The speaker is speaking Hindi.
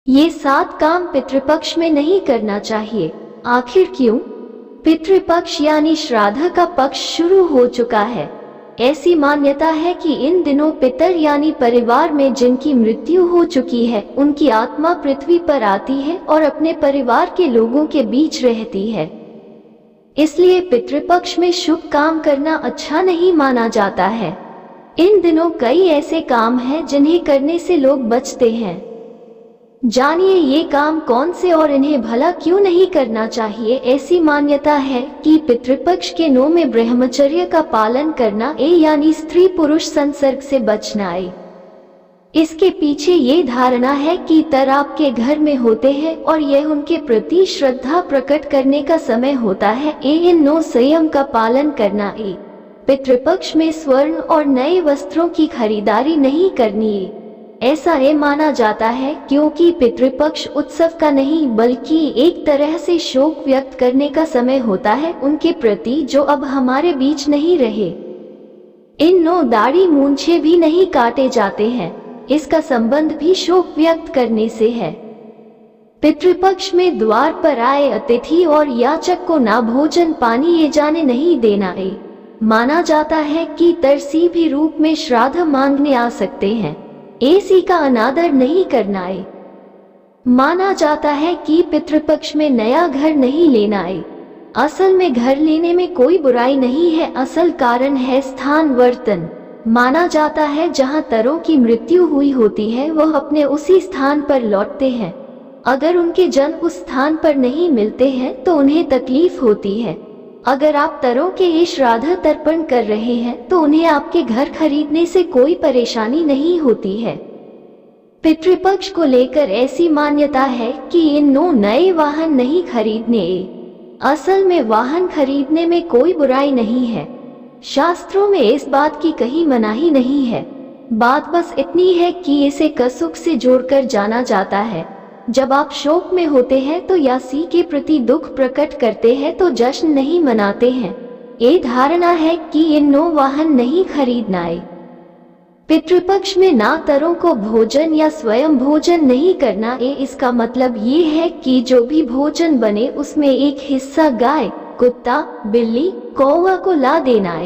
ये 7 काम पितृपक्ष में नहीं करना चाहिए। आखिर क्यों? पितृपक्ष यानी श्राद्ध का पक्ष शुरू हो चुका है। ऐसी मान्यता है कि इन दिनों पितर यानी परिवार में जिनकी मृत्यु हो चुकी है उनकी आत्मा पृथ्वी पर आती है और अपने परिवार के लोगों के बीच रहती है। इसलिए पितृपक्ष में शुभ काम करना अच्छा नहीं माना जाता है। इन दिनों कई ऐसे काम हैं जिन्हें करने से लोग बचते हैं। जानिए ये काम कौन से और इन्हें भला क्यों नहीं करना चाहिए। ऐसी मान्यता है कि पितृपक्ष के 9 में ब्रह्मचर्य का पालन करना यानी स्त्री पुरुष संसर्ग से बचना। इसके पीछे ये धारणा है कि पितर आपके घर में होते हैं और यह उनके प्रति श्रद्धा प्रकट करने का समय होता है। इन 9 संयम का पालन करना। पितृपक्ष में स्वर्ण और नए वस्त्रों की खरीदारी नहीं करनी। ऐसा माना जाता है क्योंकि पितृपक्ष उत्सव का नहीं बल्कि एक तरह से शोक व्यक्त करने का समय होता है उनके प्रति जो अब हमारे बीच नहीं रहे। इन 9 दाढ़ी मूंछें भी नहीं काटे जाते हैं। इसका संबंध भी शोक व्यक्त करने से है। पितृपक्ष में द्वार पर आए अतिथि और याचक को ना भोजन पानी जाने नहीं देना। माना जाता है कि तरसी भी रूप में श्राद्ध मांगने आ सकते हैं। ऐसी का अनादर नहीं करना। माना जाता है कि पितृपक्ष में नया घर नहीं लेना। असल में घर लेने में कोई बुराई नहीं है, असल कारण है स्थान वर्तन। माना जाता है जहां तरों की मृत्यु हुई होती है वह अपने उसी स्थान पर लौटते हैं। अगर उनके जन उस स्थान पर नहीं मिलते हैं तो उन्हें तकलीफ होती है। अगर आप तरों के ये श्राद्ध तर्पण कर रहे हैं तो उन्हें आपके घर खरीदने से कोई परेशानी नहीं होती है। पितृपक्ष को लेकर ऐसी मान्यता है कि इन 9 नए वाहन नहीं खरीदने। असल में वाहन खरीदने में कोई बुराई नहीं है। शास्त्रों में इस बात की कहीं मनाही नहीं है। बात बस इतनी है कि इसे कसुक से जोड़कर जाना जाता है। जब आप शोक में होते हैं तो यासी के प्रति दुख प्रकट करते हैं तो जश्न नहीं मनाते हैं। ये धारणा है कि इन 9 वाहन नहीं खरीदना। पितृपक्ष में ना तरों को भोजन या स्वयं भोजन नहीं करना। इसका मतलब ये है कि जो भी भोजन बने उसमें एक हिस्सा गाय, कुत्ता, बिल्ली, कौवा को ला देना।